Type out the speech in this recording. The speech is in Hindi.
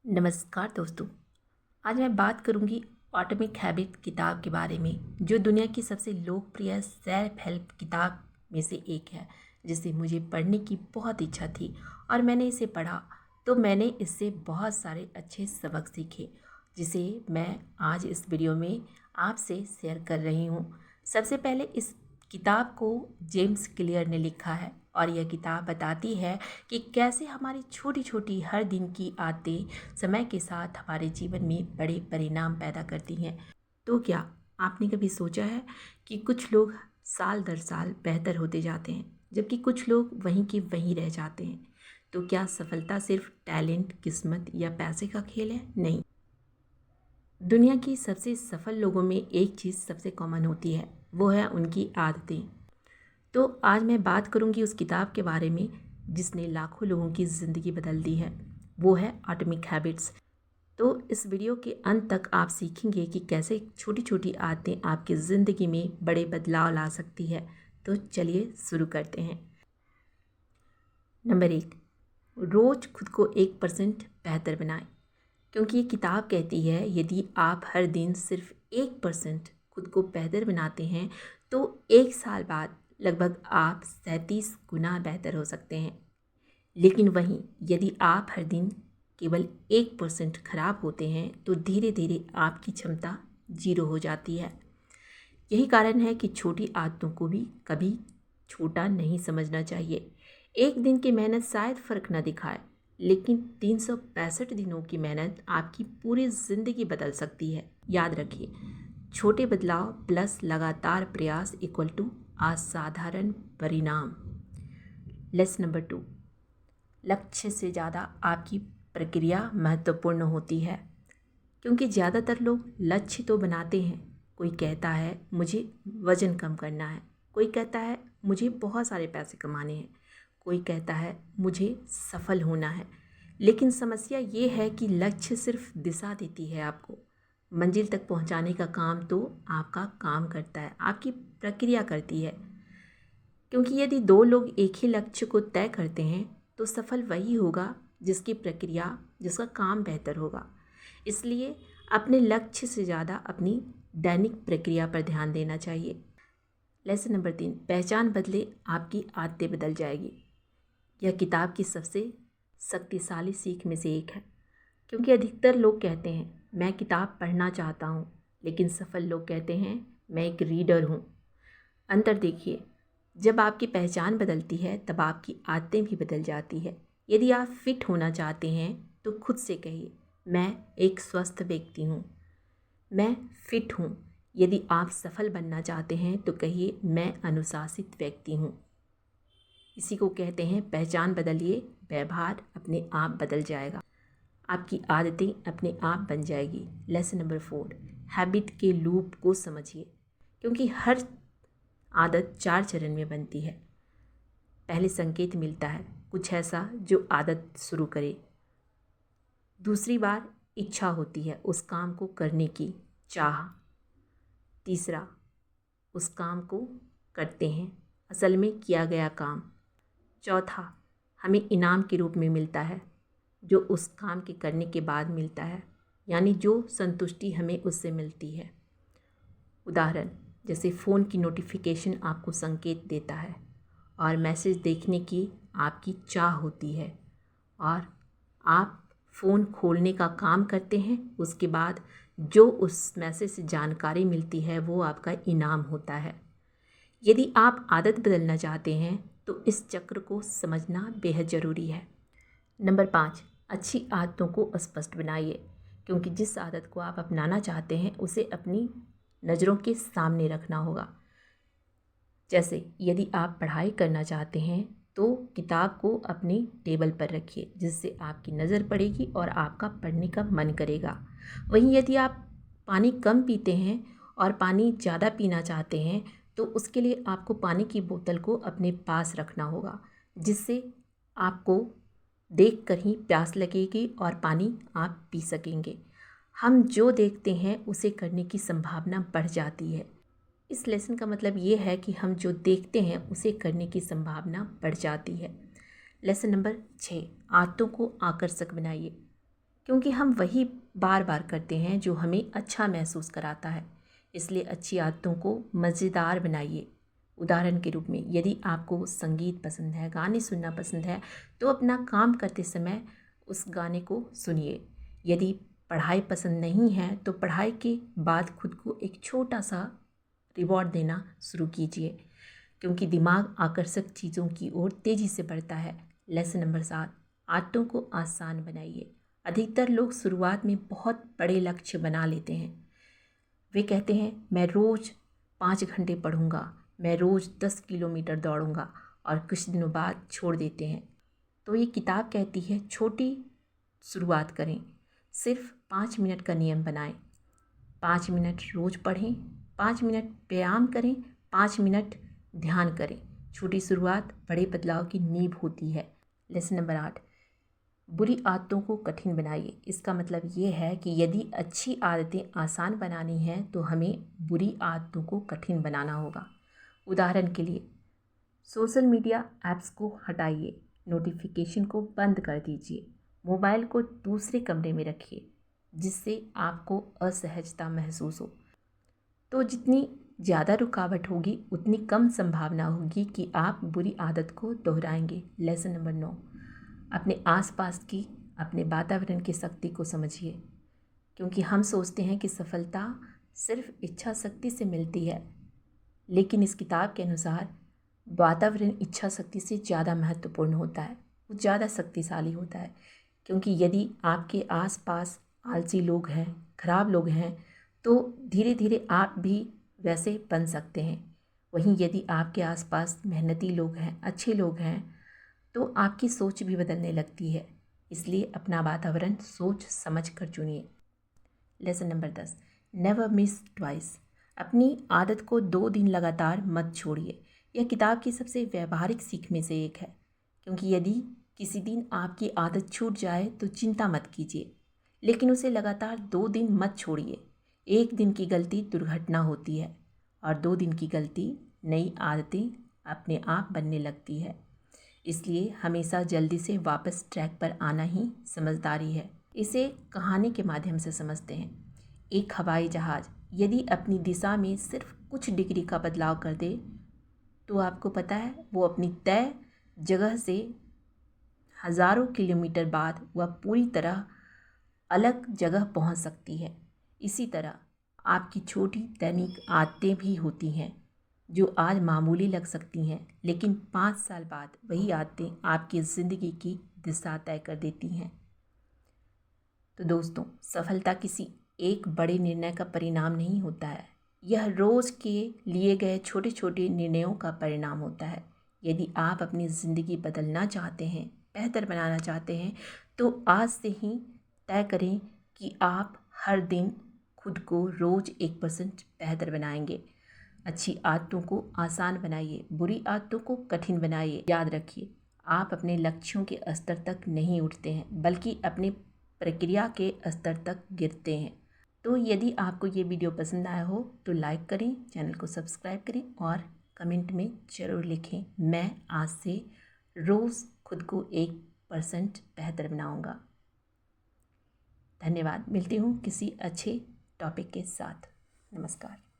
नमस्कार दोस्तों। आज मैं बात करूंगी एटॉमिक हैबिट किताब के बारे में, जो दुनिया की सबसे लोकप्रिय सेल्फ हेल्प किताब में से एक है, जिसे मुझे पढ़ने की बहुत इच्छा थी और मैंने इसे पढ़ा तो मैंने इससे बहुत सारे अच्छे सबक सीखे, जिसे मैं आज इस वीडियो में आपसे शेयर कर रही हूँ। सबसे पहले इस किताब को जेम्स क्लियर ने लिखा है और यह किताब बताती है कि कैसे हमारी छोटी छोटी हर दिन की आदतें समय के साथ हमारे जीवन में बड़े परिणाम पैदा करती हैं। तो क्या आपने कभी सोचा है कि कुछ लोग साल दर साल बेहतर होते जाते हैं, जबकि कुछ लोग वहीं के वहीं रह जाते हैं? तो क्या सफलता सिर्फ टैलेंट, किस्मत या पैसे का खेल है? नहीं। दुनिया की सबसे सफल लोगों में एक चीज़ सबसे कॉमन होती है, वो है उनकी आदतें। तो आज मैं बात करूंगी उस किताब के बारे में जिसने लाखों लोगों की ज़िंदगी बदल दी है, वो है एटॉमिक हैबिट्स। तो इस वीडियो के अंत तक आप सीखेंगे कि कैसे छोटी छोटी आदतें आपकी ज़िंदगी में बड़े बदलाव ला सकती है। तो चलिए शुरू करते हैं। नंबर 1, रोज़ खुद को 1% बेहतर बनाएं। क्योंकि ये किताब कहती है यदि आप हर दिन सिर्फ 1% खुद को बेहतर बनाते हैं तो एक साल बाद लगभग आप 37 गुना बेहतर हो सकते हैं। लेकिन वहीं यदि आप हर दिन केवल 1% खराब होते हैं तो धीरे धीरे आपकी क्षमता जीरो हो जाती है। यही कारण है कि छोटी आदतों को भी कभी छोटा नहीं समझना चाहिए। एक दिन की मेहनत शायद फ़र्क न दिखाए, लेकिन 365 दिनों की मेहनत आपकी पूरी ज़िंदगी बदल सकती है। याद रखिए, छोटे बदलाव प्लस लगातार प्रयास इक्वल टू असाधारण परिणाम। लेसन नंबर 2, लक्ष्य से ज़्यादा आपकी प्रक्रिया महत्वपूर्ण होती है। क्योंकि ज़्यादातर लोग लक्ष्य तो बनाते हैं। कोई कहता है मुझे वज़न कम करना है, कोई कहता है मुझे बहुत सारे पैसे कमाने हैं, कोई कहता है मुझे सफल होना है। लेकिन समस्या ये है कि लक्ष्य सिर्फ दिशा देती है आपको, मंजिल तक पहुंचाने का काम तो आपका काम करता है, आपकी प्रक्रिया करती है। क्योंकि यदि दो लोग एक ही लक्ष्य को तय करते हैं तो सफल वही होगा जिसकी प्रक्रिया, जिसका काम बेहतर होगा। इसलिए अपने लक्ष्य से ज़्यादा अपनी दैनिक प्रक्रिया पर ध्यान देना चाहिए। लेसन नंबर 3, पहचान बदले आपकी आदतें बदल जाएगी। यह किताब की सबसे शक्तिशाली सीख में से एक है। क्योंकि अधिकतर लोग कहते हैं मैं किताब पढ़ना चाहता हूँ, लेकिन सफल लोग कहते हैं मैं एक रीडर हूँ। अंतर देखिए, जब आपकी पहचान बदलती है तब आपकी आदतें भी बदल जाती है। यदि आप फिट होना चाहते हैं तो खुद से कहिए मैं एक स्वस्थ व्यक्ति हूँ, मैं फिट हूँ। यदि आप सफल बनना चाहते हैं तो कहिए मैं अनुशासित व्यक्ति हूँ। इसी को कहते हैं पहचान बदलिए, व्यवहार अपने आप बदल जाएगा, आपकी आदतें अपने आप बन जाएगी। लेसन नंबर 4, हैबिट के लूप को समझिए। क्योंकि हर आदत 4 चरण में बनती है। पहले संकेत मिलता है, कुछ ऐसा जो आदत शुरू करे। दूसरी बार इच्छा होती है उस काम को करने की, चाह। तीसरा, उस काम को करते हैं, असल में किया गया काम। चौथा, हमें इनाम के रूप में मिलता है, जो उस काम के करने के बाद मिलता है, यानी जो संतुष्टि हमें उससे मिलती है। उदाहरण, जैसे फ़ोन की नोटिफिकेशन आपको संकेत देता है और मैसेज देखने की आपकी चाह होती है, और आप फ़ोन खोलने का काम करते हैं। उसके बाद जो उस मैसेज से जानकारी मिलती है वो आपका इनाम होता है। यदि आप आदत बदलना चाहते हैं तो इस चक्र को समझना बेहद ज़रूरी है। नंबर 5, अच्छी आदतों को स्पष्ट बनाइए। क्योंकि जिस आदत को आप अपनाना चाहते हैं उसे अपनी नज़रों के सामने रखना होगा। जैसे यदि आप पढ़ाई करना चाहते हैं तो किताब को अपनी टेबल पर रखिए, जिससे आपकी नज़र पड़ेगी और आपका पढ़ने का मन करेगा। वहीं यदि आप पानी कम पीते हैं और पानी ज़्यादा पीना चाहते हैं तो उसके लिए आपको पानी की बोतल को अपने पास रखना होगा, जिससे आपको देख कर ही प्यास लगेगी और पानी आप पी सकेंगे। हम जो देखते हैं उसे करने की संभावना बढ़ जाती है। इस लेसन का मतलब ये है कि हम जो देखते हैं उसे करने की संभावना बढ़ जाती है। लेसन नंबर 6, आदतों को आकर्षक बनाइए। क्योंकि हम वही बार बार करते हैं जो हमें अच्छा महसूस कराता है। इसलिए अच्छी आदतों को मज़ेदार बनाइए। उदाहरण के रूप में, यदि आपको संगीत पसंद है, गाने सुनना पसंद है, तो अपना काम करते समय उस गाने को सुनिए। यदि पढ़ाई पसंद नहीं है तो पढ़ाई के बाद खुद को एक छोटा सा रिवॉर्ड देना शुरू कीजिए, क्योंकि दिमाग आकर्षक चीज़ों की ओर तेज़ी से बढ़ता है। लेसन नंबर 7, आदतों को आसान बनाइए। अधिकतर लोग शुरुआत में बहुत बड़े लक्ष्य बना लेते हैं। वे कहते हैं, मैं रोज़ 5 घंटे पढ़ूंगा, मैं रोज़ 10 किलोमीटर दौड़ूंगा, और कुछ दिनों बाद छोड़ देते हैं। तो ये किताब कहती है, छोटी शुरुआत करें, सिर्फ 5 मिनट का नियम बनाएं। 5 मिनट रोज़ पढ़ें, 5 मिनट व्यायाम करें, 5 मिनट ध्यान करें। छोटी शुरुआत बड़े बदलाव की नींव होती है। लेसन नंबर 8, बुरी आदतों को कठिन बनाइए। इसका मतलब ये है कि यदि अच्छी आदतें आसान बनानी हैं तो हमें बुरी आदतों को कठिन बनाना होगा। उदाहरण के लिए, सोशल मीडिया ऐप्स को हटाइए, नोटिफिकेशन को बंद कर दीजिए, मोबाइल को दूसरे कमरे में रखिए जिससे आपको असहजता महसूस हो। तो जितनी ज़्यादा रुकावट होगी उतनी कम संभावना होगी कि आप बुरी आदत को दोहराएंगे। लेसन नंबर 9, अपने आसपास की, अपने वातावरण की शक्ति को समझिए। क्योंकि हम सोचते हैं कि सफलता सिर्फ इच्छा शक्ति से मिलती है, लेकिन इस किताब के अनुसार वातावरण इच्छा शक्ति से ज़्यादा महत्वपूर्ण होता है, वो ज़्यादा शक्तिशाली होता है। क्योंकि यदि आपके आसपास आलसी लोग हैं, खराब लोग हैं, तो धीरे धीरे आप भी वैसे बन सकते हैं। वहीं यदि आपके आसपास मेहनती लोग हैं, अच्छे लोग हैं, तो आपकी सोच भी बदलने लगती है। इसलिए अपना वातावरण सोच समझ कर चुनिए। Lesson number 10, never miss twice. अपनी आदत को 2 दिन लगातार मत छोड़िए। यह किताब की सबसे व्यवहारिक सीख में से एक है, क्योंकि यदि किसी दिन आपकी आदत छूट जाए तो चिंता मत कीजिए, लेकिन उसे लगातार 2 दिन मत छोड़िए। 1 दिन की गलती दुर्घटना होती है और 2 दिन की गलती नई आदतें अपने आप बनने लगती है। इसलिए हमेशा जल्दी से वापस ट्रैक पर आना ही समझदारी है। इसे कहानी के माध्यम से समझते हैं। एक हवाई जहाज़ यदि अपनी दिशा में सिर्फ कुछ डिग्री का बदलाव कर दे तो आपको पता है वो अपनी तय जगह से हज़ारों किलोमीटर बाद वह पूरी तरह अलग जगह पहुंच सकती है। इसी तरह आपकी छोटी दैनिक आदतें भी होती हैं जो आज मामूली लग सकती हैं, लेकिन 5 साल बाद वही आदतें आपकी ज़िंदगी की दिशा तय कर देती हैं। तो दोस्तों, सफलता किसी एक बड़े निर्णय का परिणाम नहीं होता है, यह रोज़ के लिए गए छोटे छोटे निर्णयों का परिणाम होता है। यदि आप अपनी ज़िंदगी बदलना चाहते हैं, बेहतर बनाना चाहते हैं, तो आज से ही तय करें कि आप हर दिन खुद को रोज़ 1% बेहतर बनाएंगे। अच्छी आदतों को आसान बनाइए, बुरी आदतों को कठिन बनाइए। याद रखिए, आप अपने लक्ष्यों के स्तर तक नहीं उठते हैं, बल्कि अपने प्रक्रिया के स्तर तक गिरते हैं। तो यदि आपको ये वीडियो पसंद आया हो तो लाइक करें, चैनल को सब्सक्राइब करें और कमेंट में ज़रूर लिखें, मैं आज से रोज़ खुद को 1% बेहतर बनाऊंगा। धन्यवाद। मिलती हूँ किसी अच्छे टॉपिक के साथ। नमस्कार।